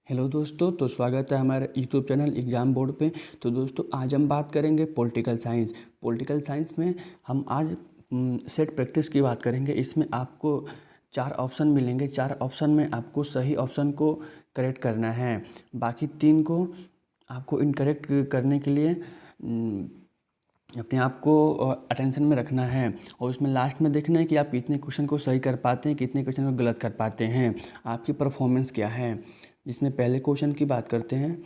Hello दोस्तों, तो स्वागत है हमारे यूट्यूब चैनल एग्ज़ाम बोर्ड पे। तो दोस्तों आज हम बात करेंगे पॉलिटिकल साइंस। पॉलिटिकल साइंस में हम आज सेट प्रैक्टिस की बात करेंगे। इसमें आपको 4 ऑप्शन मिलेंगे। 4 ऑप्शन में आपको सही ऑप्शन को करेक्ट करना है, बाकी 3 को आपको इनकरेक्ट करने के लिए अपने आप को अटेंशन में रखना है। और उसमें लास्ट में देखना है कि आप कितने क्वेश्चन को सही कर पाते हैं, कितने क्वेश्चन को गलत कर पाते हैं, आपकी परफॉर्मेंस क्या है। जिसमें पहले क्वेश्चन की बात करते हैं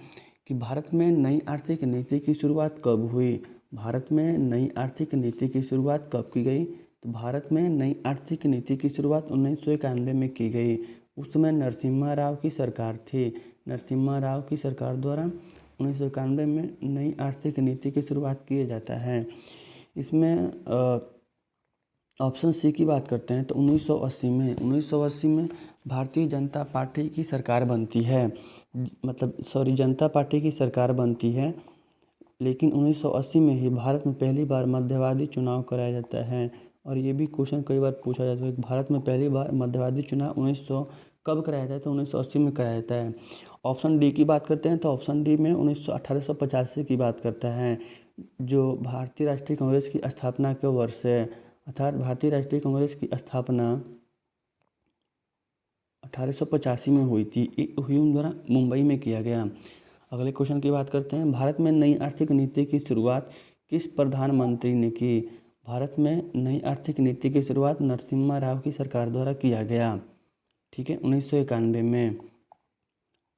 कि भारत में नई आर्थिक नीति की शुरुआत कब हुई। भारत में नई आर्थिक नीति की शुरुआत कब की गई? तो भारत में नई आर्थिक नीति की शुरुआत 1991 में की गई। उस समय नरसिम्हा राव की सरकार थी। नरसिम्हा राव की सरकार द्वारा 1991 में नई आर्थिक नीति की शुरुआत किया जाता है। इसमें ऑप्शन सी की बात करते हैं तो 1980 में भारतीय जनता पार्टी की सरकार बनती है। जनता पार्टी की सरकार बनती है, लेकिन 1980 में ही भारत में पहली बार मध्यवादी चुनाव कराया जाता है। और ये भी क्वेश्चन कई बार पूछा जाता है कि भारत में पहली बार मध्यवादी चुनाव 1900 कब कराया जाता है? तो 1980 में कराया जाता है। ऑप्शन डी की बात करते हैं तो ऑप्शन डी में 1885 की बात करता है, जो भारतीय राष्ट्रीय कांग्रेस की स्थापना के वर्ष है। अर्थात भारतीय राष्ट्रीय कांग्रेस की स्थापना 1885 में हुई थी। हुयूम द्वारा मुंबई में किया गया। अगले क्वेश्चन की बात करते हैं, भारत में नई आर्थिक नीति की शुरुआत किस प्रधानमंत्री ने की? भारत में नई आर्थिक नीति की शुरुआत नरसिम्हा राव की सरकार द्वारा किया गया, ठीक है, 1991 में।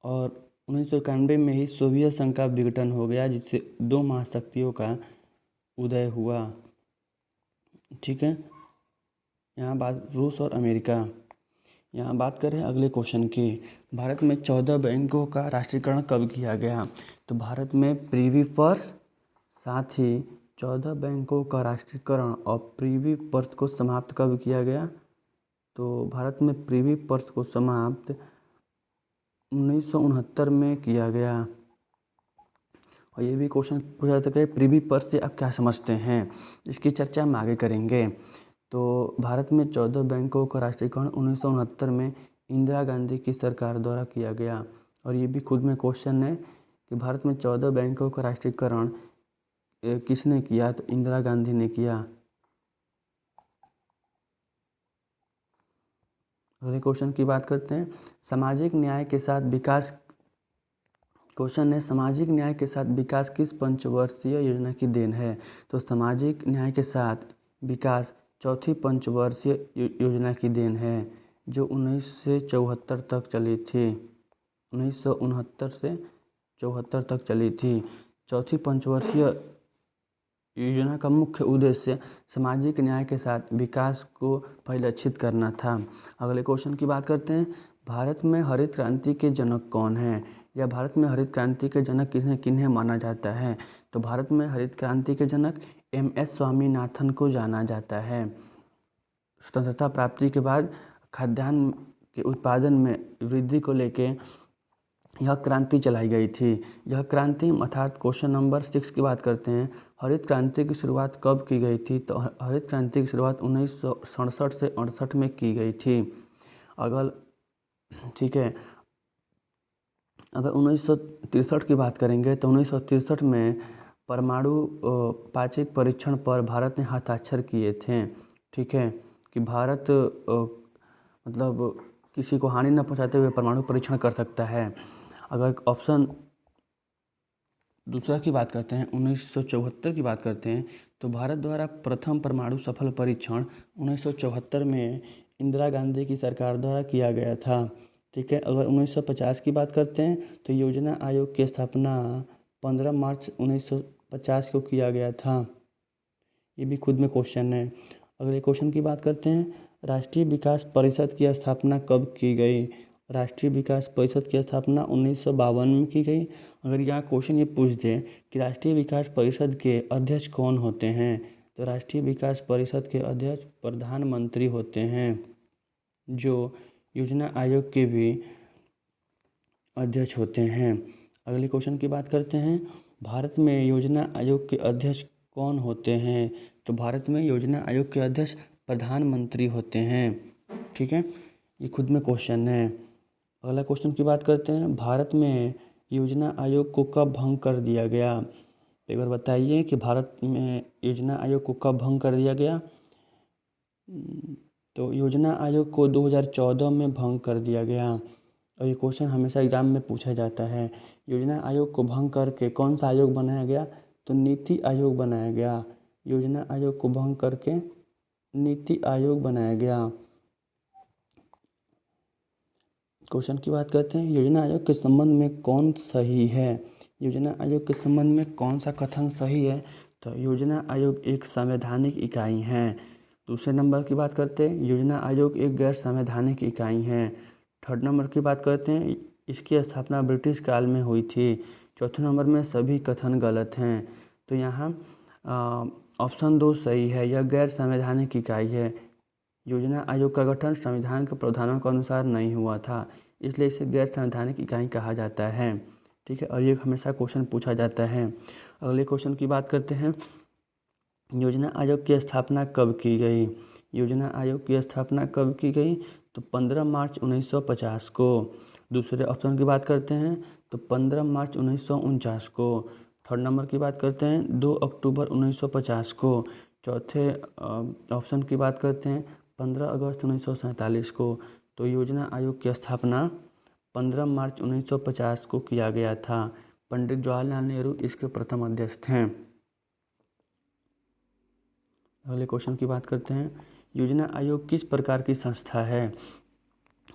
और 1991 में ही सोवियत संघ का विघटन हो गया, जिससे 2 महाशक्तियों का उदय हुआ, ठीक है। यहाँ बात रूस और अमेरिका। यहाँ बात करें अगले क्वेश्चन की, भारत में 14 बैंकों का राष्ट्रीयकरण कब किया गया? तो भारत में प्रिवी पर्स, साथ ही 14 बैंकों का राष्ट्रीयकरण और प्रिवी पर्स को समाप्त कब किया गया? तो भारत में प्रिवी पर्स को समाप्त 1969 में किया गया। और ये भी क्वेश्चन पूछा जाता है प्रिवी पर्स से आप क्या समझते हैं, इसकी चर्चा हम आगे करेंगे। तो भारत में 14 बैंकों का राष्ट्रीयकरण 1969 में इंदिरा गांधी की सरकार द्वारा किया गया। और ये भी खुद में क्वेश्चन है कि भारत में 14 बैंकों का राष्ट्रीयकरण किसने किया? तो इंदिरा गांधी ने किया। अगले क्वेश्चन की बात करते हैं, सामाजिक न्याय के साथ विकास। क्वेश्चन है, सामाजिक न्याय के साथ विकास किस पंचवर्षीय योजना की देन है? तो सामाजिक न्याय के साथ विकास चौथी पंचवर्षीय योजना की देन है, जो 1974 तक चली थी। 1969 से 74 तक चली थी। चौथी पंचवर्षीय योजना का मुख्य उद्देश्य सामाजिक न्याय के साथ विकास को परिलक्षित करना था। अगले क्वेश्चन की बात करते हैं, भारत में हरित क्रांति के जनक कौन हैं? या भारत में हरित क्रांति के जनक किन्हें माना जाता है? तो भारत में हरित क्रांति के जनक MS स्वामीनाथन को जाना जाता है। स्वतंत्रता प्राप्ति के बाद खाद्यान्न के उत्पादन में वृद्धि को लेके यह क्रांति चलाई गई थी। यह क्रांति अर्थात क्वेश्चन नंबर 6 की बात करते हैं, हरित क्रांति की शुरुआत कब की गई थी? तो हरित क्रांति की शुरुआत 1967 से 68 में की गई थी। ठीक है, अगर 1963 की बात करेंगे तो 1963 में परमाणु पाचक परीक्षण पर भारत ने हस्ताक्षर किए थे, ठीक है, कि भारत किसी को हानि न पहुंचाते हुए परमाणु परीक्षण कर सकता है। अगर ऑप्शन दूसरा की बात करते हैं, 1974 की बात करते हैं, तो भारत द्वारा प्रथम परमाणु सफल परीक्षण 1974 में इंदिरा गांधी की सरकार द्वारा किया गया था, ठीक है। अगर 1950 की बात करते हैं तो योजना आयोग की स्थापना 15 मार्च 1950 को किया गया था। ये भी खुद में क्वेश्चन है। अगले क्वेश्चन की बात करते हैं, राष्ट्रीय विकास परिषद की स्थापना कब की गई? राष्ट्रीय विकास परिषद की स्थापना 1952 में की गई। अगर यहाँ क्वेश्चन ये पूछ दे कि राष्ट्रीय विकास परिषद के अध्यक्ष कौन होते हैं, तो राष्ट्रीय विकास परिषद के अध्यक्ष प्रधानमंत्री होते हैं, जो योजना आयोग के भी अध्यक्ष होते हैं। अगले क्वेश्चन की बात करते हैं, भारत में योजना आयोग के अध्यक्ष कौन होते हैं? तो भारत में योजना आयोग के अध्यक्ष प्रधानमंत्री होते हैं, ठीक है। ये खुद में क्वेश्चन है। अगला क्वेश्चन की बात करते हैं, भारत में योजना आयोग को कब भंग कर दिया गया। एक बार बताइए कि भारत में योजना आयोग को कब भंग कर दिया गया। तो योजना आयोग को 2014 में भंग कर दिया गया। और ये क्वेश्चन हमेशा एग्जाम में पूछा जाता है। योजना आयोग को भंग करके कौन सा आयोग बनाया गया, तो नीति आयोग बनाया गया। योजना आयोग को भंग करके नीति आयोग बनाया गया। क्वेश्चन की बात करते हैं, योजना आयोग के संबंध में कौन सही है। योजना आयोग के संबंध में कौन सा कथन सही है, तो योजना आयोग एक संवैधानिक इकाई है। दूसरे नंबर की बात करते हैं, योजना आयोग एक गैर संवैधानिक इकाई है। थर्ड नंबर की बात करते हैं, इसकी स्थापना ब्रिटिश काल में हुई थी। चौथे नंबर में सभी कथन गलत हैं। तो यहाँ ऑप्शन 2 सही है, यह गैर संवैधानिक इकाई है। योजना आयोग का गठन संविधान के प्रावधानों के अनुसार नहीं हुआ था, इसलिए इसे गैर संवैधानिक इकाई कहा जाता है। ठीक है, और ये हमेशा क्वेश्चन पूछा जाता है। अगले क्वेश्चन की बात करते हैं, योजना आयोग की स्थापना कब की गई। योजना आयोग की स्थापना कब की गई, तो 15 मार्च 1950 को। दूसरे ऑप्शन की बात करते हैं तो 15 मार्च 1949 को। थर्ड नंबर की बात करते हैं 2 अक्टूबर 1950 को। चौथे ऑप्शन की बात करते हैं 15 अगस्त 1947 को। तो योजना आयोग की स्थापना 15 मार्च 1950 को किया गया था। पंडित जवाहरलाल नेहरू इसके प्रथम अध्यक्ष थे। अगले क्वेश्चन की बात करते हैं, योजना आयोग किस प्रकार की संस्था है।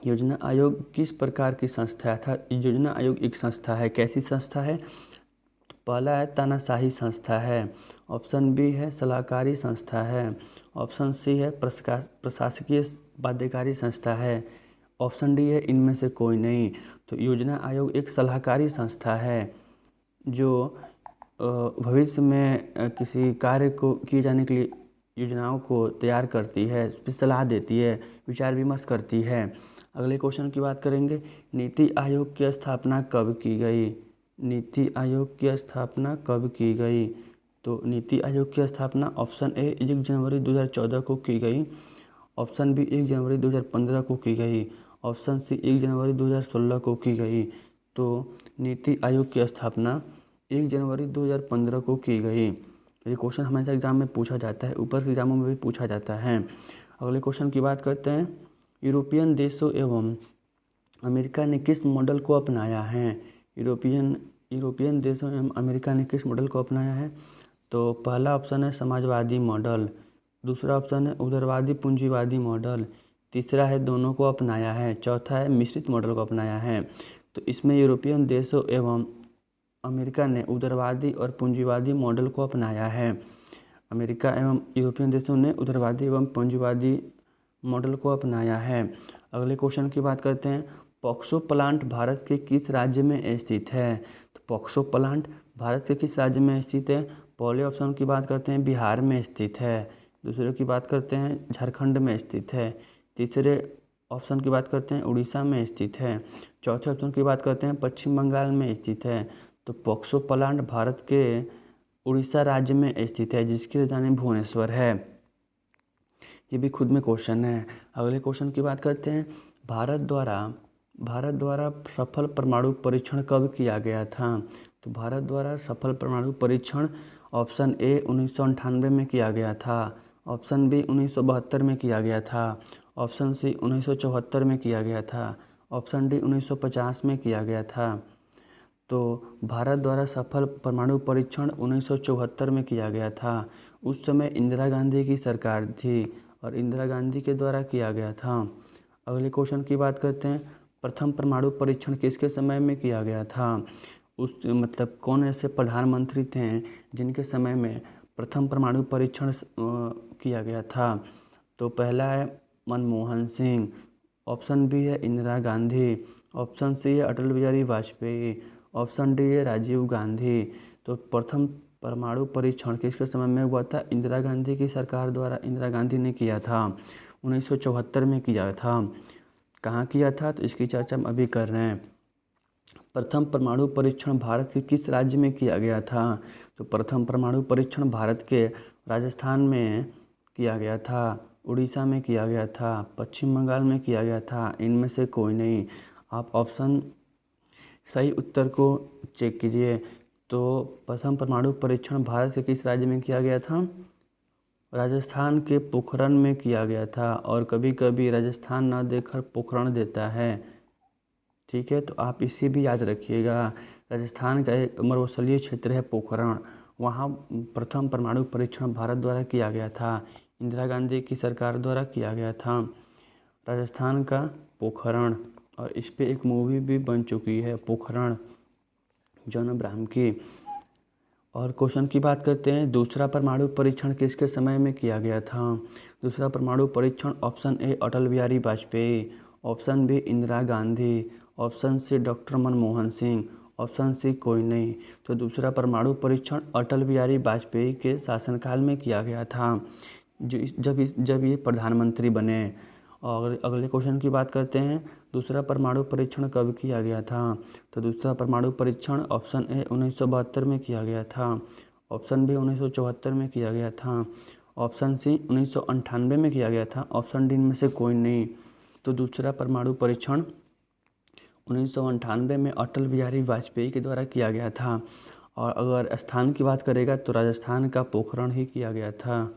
योजना आयोग किस प्रकार की संस्था है, अर्थात योजना आयोग एक संस्था है। कैसी संस्था है, तो पहला है तानाशाही संस्था है। ऑप्शन बी है सलाहकारी संस्था है। ऑप्शन सी है प्रशासकीय बाध्यकारी संस्था है। ऑप्शन डी है इनमें से कोई नहीं। तो योजना आयोग एक सलाहकारी संस्था है जो भविष्य में किसी कार्य को किए जाने के लिए योजनाओं को तैयार करती है, सलाह देती है, विचार विमर्श करती है। अगले क्वेश्चन की बात करेंगे, नीति आयोग की स्थापना कब की गई। नीति आयोग की स्थापना कब की गई, तो नीति आयोग की स्थापना ऑप्शन ए 1 जनवरी 2014 को की गई। ऑप्शन बी 1 जनवरी 2015 को की गई। ऑप्शन सी 1 जनवरी 2016 को की गई। तो नीति आयोग की स्थापना 1 जनवरी 2015 को की गई। ये क्वेश्चन हमेशा एग्जाम में पूछा जाता है, ऊपर के एग्जामों में भी पूछा जाता है। अगले क्वेश्चन की बात करते हैं, यूरोपियन देशों एवं अमेरिका ने किस मॉडल को अपनाया है। यूरोपियन देशों एवं अमेरिका ने किस मॉडल को अपनाया है, तो पहला ऑप्शन है समाजवादी मॉडल। दूसरा ऑप्शन है उदारवादी पूंजीवादी मॉडल। तीसरा है दोनों को अपनाया है। चौथा है मिश्रित मॉडल को अपनाया है। तो इसमें यूरोपियन देशों एवं अमेरिका ने उदारवादी और पूंजीवादी मॉडल को अपनाया है। अमेरिका एवं यूरोपियन देशों ने उदारवादी एवं पूंजीवादी मॉडल को अपनाया है। अगले क्वेश्चन की बात करते हैं, पॉक्सो प्लांट भारत के किस राज्य में स्थित है। तो पॉक्सो प्लांट भारत के किस राज्य में स्थित है। पहले ऑप्शन की बात करते हैं बिहार में स्थित है। दूसरे की बात करते हैं झारखंड में स्थित है। तीसरे ऑप्शन की बात करते हैं उड़ीसा में स्थित है। चौथे ऑप्शन की बात करते हैं पश्चिम बंगाल में स्थित है। तो पॉक्सो प्लांट भारत के उड़ीसा राज्य में स्थित है, जिसकी राजधानी भुवनेश्वर है। ये भी खुद में क्वेश्चन है। अगले क्वेश्चन की बात करते हैं, भारत द्वारा सफल परमाणु परीक्षण कब किया गया था। तो भारत द्वारा सफल परमाणु परीक्षण ऑप्शन ए 1998 में किया गया था। ऑप्शन बी 1972 में किया गया था। ऑप्शन सी 1974 में किया गया था। ऑप्शन डी 1950 में किया गया था। तो भारत द्वारा सफल परमाणु परीक्षण 1974 में किया गया था। उस समय इंदिरा गांधी की सरकार थी और इंदिरा गांधी के द्वारा किया गया था। अगले क्वेश्चन की बात करते हैं, प्रथम परमाणु परीक्षण किसके समय में किया गया था। कौन ऐसे प्रधानमंत्री थे जिनके समय में प्रथम परमाणु परीक्षण किया गया था। तो पहला है मनमोहन सिंह। ऑप्शन बी है इंदिरा गांधी। ऑप्शन सी है अटल बिहारी वाजपेयी। ऑप्शन डी है राजीव गांधी। तो प्रथम परमाणु परीक्षण किसके समय में हुआ था, इंदिरा गांधी की सरकार द्वारा इंदिरा गांधी ने किया था, 1974 में किया था। कहाँ किया था, तो इसकी चर्चा हम अभी कर रहे हैं। प्रथम परमाणु परीक्षण भारत के किस राज्य में किया गया था। तो प्रथम परमाणु परीक्षण भारत के राजस्थान में किया गया था, उड़ीसा में किया गया था, पश्चिम बंगाल में किया गया था, इनमें से कोई नहीं। आप ऑप्शन सही उत्तर को चेक कीजिए। तो प्रथम परमाणु परीक्षण भारत के किस राज्य में किया गया था? राजस्थान के पोखरण में किया गया था। और कभी कभी राजस्थान न देकर पोखरण देता है, ठीक है, तो आप इसे भी याद रखिएगा। राजस्थान का एक मरुस्थलीय क्षेत्र है पोखरण, वहाँ प्रथम परमाणु परीक्षण भारत द्वारा किया गया था, इंदिरा गांधी की सरकार द्वारा किया गया था। राजस्थान का पोखरण, और इस पे एक मूवी भी बन चुकी है पोखरण, जॉन अब्राहम की। और क्वेश्चन की बात करते हैं, दूसरा परमाणु परीक्षण किसके समय में किया गया था? दूसरा परमाणु परीक्षण option A Atal Bihari Vajpayee, option B Indira Gandhi, option C doctor Manmohan Singh, option C कोई नहीं। तो दूसरा परमाणु परीक्षण अटल बिहारी वाजपेयी के शासनकाल में किया गया था, जब ये प्रधानमंत्री बने। और अगले क्वेश्चन की बात करते हैं, दूसरा परमाणु परीक्षण कब किया गया था? तो दूसरा परमाणु परीक्षण ऑप्शन ए 1972 में किया गया था, ऑप्शन बी 1974 में किया गया था, ऑप्शन सी 1998 में किया गया था, ऑप्शन डी में से कोई नहीं। तो दूसरा परमाणु परीक्षण 1998 में अटल बिहारी वाजपेयी के द्वारा किया गया था। और अगर स्थान की बात करेगा तो राजस्थान का पोखरण ही किया गया था,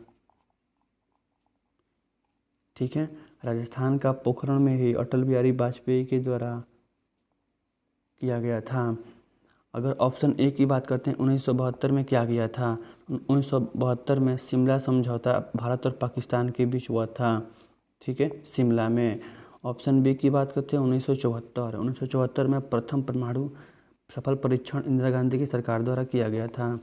ठीक है, राजस्थान का पोखरण में ही अटल बिहारी वाजपेयी के द्वारा किया गया था। अगर ऑप्शन ए की बात करते हैं, 1972 में क्या किया था? 1972 में शिमला समझौता भारत और पाकिस्तान के बीच हुआ था, ठीक है, शिमला में। ऑप्शन बी की बात करते हैं, 1974 में प्रथम परमाणु सफल परीक्षण इंदिरा गांधी की सरकार द्वारा किया गया था।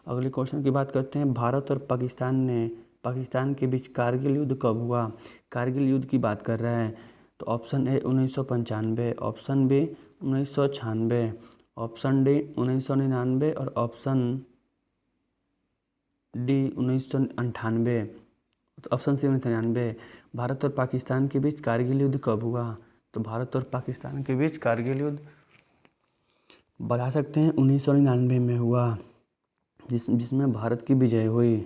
अगले क्वेश्चन की बात करते हैं, भारत और पाकिस्तान के बीच कारगिल युद्ध कब हुआ? कारगिल युद्ध की बात कर रहा है। तो option A 1995, option B 1996, option D 1999 और ऑप्शन डी 1998। तो ऑप्शन सी 1999। भारत और पाकिस्तान के बीच कारगिल युद्ध कब हुआ? तो भारत और पाकिस्तान के बीच कारगिल युद्ध बता सकते हैं 1999 में हुआ, जिसमें भारत की विजय हुई।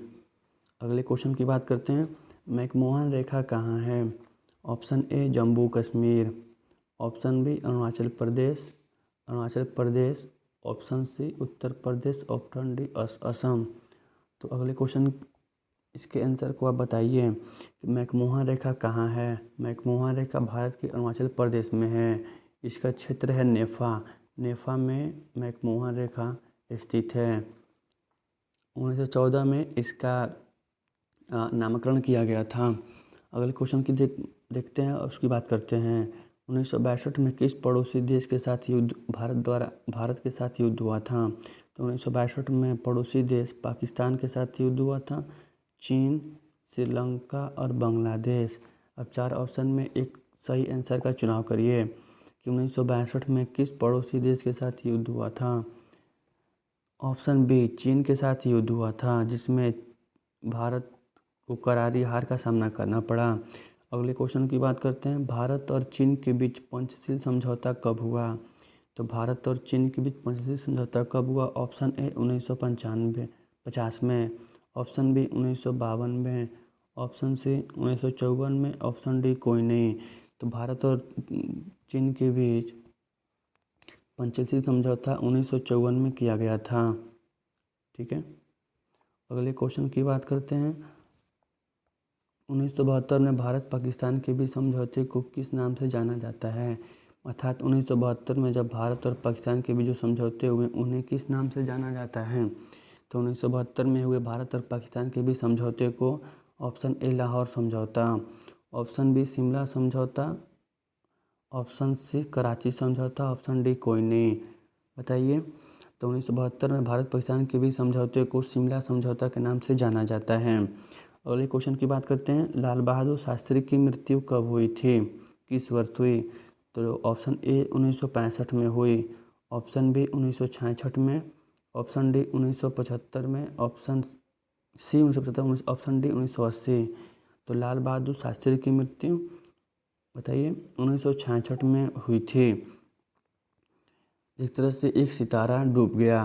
अगले क्वेश्चन की बात करते हैं, मैकमोहन रेखा कहाँ है? Option A Jammu Kashmir, option B Arunachal Pradesh, option C Uttar Pradesh, option D Assam. तो अगले क्वेश्चन, इसके आंसर को आप बताइए कि मैकमोहन रेखा कहाँ है? मैकमोहन रेखा भारत के अरुणाचल प्रदेश में है, इसका क्षेत्र है नेफा में मैकमोहन रेखा स्थित है। 1914 में इसका नामकरण किया गया था। अगले क्वेश्चन की देखते हैं और उसकी बात करते हैं। 1962 में किस पड़ोसी देश के साथ युद्ध भारत के साथ युद्ध हुआ था? तो 1962 में पड़ोसी देश पाकिस्तान के साथ युद्ध हुआ था, चीन, श्रीलंका और बांग्लादेश। अब 4 ऑप्शन में एक सही आंसर का चुनाव करिए कि 1962 में किस पड़ोसी देश के साथ युद्ध हुआ था। ऑप्शन बी चीन के साथ युद्ध हुआ था, जिसमें भारत को करारी हार का सामना करना पड़ा। अगले क्वेश्चन की बात करते हैं, भारत और चीन के बीच पंचशील समझौता कब हुआ? तो भारत और चीन के बीच पंचशील समझौता कब हुआ? ऑप्शन ए 1950 में, ऑप्शन बी 1952 में, ऑप्शन सी 1954 में, ऑप्शन डी कोई नहीं। तो भारत और चीन के बीच पंचशील समझौता 1954 में किया गया था, ठीक है। अगले क्वेश्चन की बात करते हैं, 1972 में भारत पाकिस्तान के बीच समझौते को किस नाम से जाना जाता है? अर्थात 1972 में जब भारत और पाकिस्तान के बीच जो समझौते हुए उन्हें किस नाम से जाना जाता है? तो 1972 में हुए भारत और पाकिस्तान के बीच समझौते को ऑप्शन ए लाहौर समझौता, ऑप्शन बी शिमला समझौता, ऑप्शन सी कराची समझौता, ऑप्शन डी कोई नहीं। बताइए। तो 1972 में भारत पाकिस्तान के बीच समझौते को शिमला समझौता के नाम से जाना जाता है। अगले क्वेश्चन की बात करते हैं, लाल बहादुर शास्त्री की मृत्यु कब हुई थी, किस वर्ष हुई? तो ऑप्शन ए 1965 में हुई, ऑप्शन बी 1966 में, ऑप्शन डी 1975 में, ऑप्शन सी 1975, ऑप्शन डी 1980। तो लाल बहादुर शास्त्री की मृत्यु बताइए 1966 में हुई थी। एक तरह से एक सितारा डूब गया,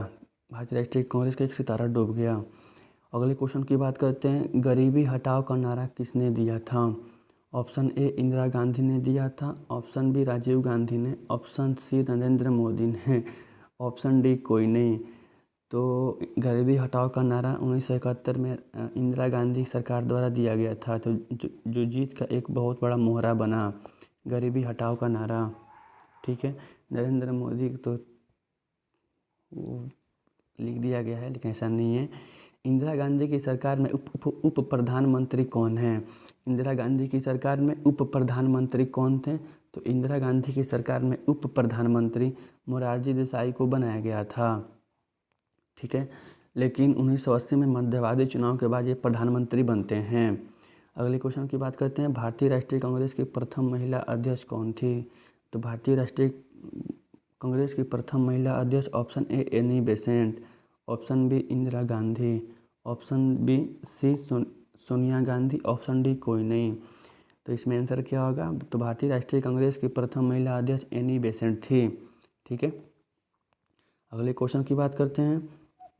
भारतीय राष्ट्रीय कांग्रेस का एक सितारा डूब गया। अगले क्वेश्चन की बात करते हैं, गरीबी हटाओ का नारा किसने दिया था? ऑप्शन ए इंदिरा गांधी ने दिया था, ऑप्शन बी राजीव गांधी ने, ऑप्शन सी नरेंद्र मोदी ने, ऑप्शन डी कोई नहीं। तो गरीबी हटाओ का नारा 1971 में इंदिरा गांधी सरकार द्वारा दिया गया था। तो जो जीत का एक बहुत बड़ा मोहरा बना गरीबी हटाओ का नारा। ठीक है, नरेंद्र मोदी तो लिख दिया गया है लेकिन ऐसा नहीं है। इंदिरा गांधी की सरकार में उप प्रधानमंत्री कौन है? इंदिरा गांधी की सरकार में उप प्रधानमंत्री कौन थे? तो इंदिरा गांधी की सरकार में उप प्रधानमंत्री मोरारजी देसाई को बनाया गया था। ठीक है, लेकिन 1980 में मध्यवादी चुनाव के बाद ये प्रधानमंत्री बनते हैं। अगले क्वेश्चन की बात करते हैं, भारतीय राष्ट्रीय कांग्रेस की प्रथम महिला अध्यक्ष कौन थी? तो भारतीय राष्ट्रीय कांग्रेस की प्रथम महिला अध्यक्ष option A Annie Besant, option B Indira Gandhi, option B C Sonia Gandhi, option D कोई नहीं। तो इसमें आंसर क्या होगा? तो भारतीय राष्ट्रीय कांग्रेस की प्रथम महिला अध्यक्ष एनी बेसेंट थी। ठीक है, अगले क्वेश्चन की बात करते हैं,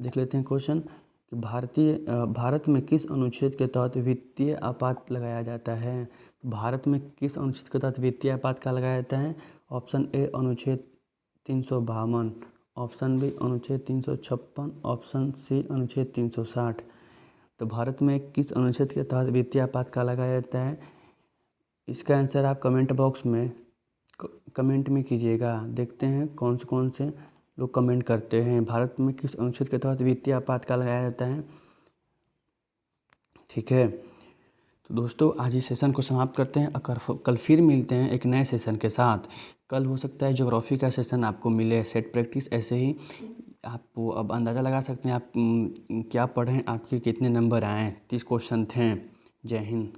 देख लेते हैं क्वेश्चन कि भारत में किस अनुच्छेद के तहत वित्तीय आपात लगाया जाता है? भारत में किस अनुच्छेद के तहत वित्तीय आपात लगाया जाता है? ऑप्शन ए अनुच्छेद 352, ऑप्शन बी अनुच्छेद 356, ऑप्शन सी अनुच्छेद 360। तो भारत में किस अनुच्छेद के तहत वित्तीय आपातकाल लगाया जाता है? इसका आंसर आप कमेंट बॉक्स में कमेंट में कीजिएगा। देखते हैं कौन से लोग कमेंट करते हैं। भारत में किस अनुच्छेद के तहत वित्तीय आपातकाल लगाया जाता है? ठीक है, तो दोस्तों आज इस सेशन को समाप्त करते हैं। कल फिर मिलते हैं एक नए सेशन के साथ। कल हो सकता है ज्योग्राफी का सेशन आपको मिले, सेट प्रैक्टिस। ऐसे ही आपको अब अंदाज़ा लगा सकते हैं आप क्या पढ़ें, आपके कितने नंबर आएँ। 30 क्वेश्चन थे। जय हिंद।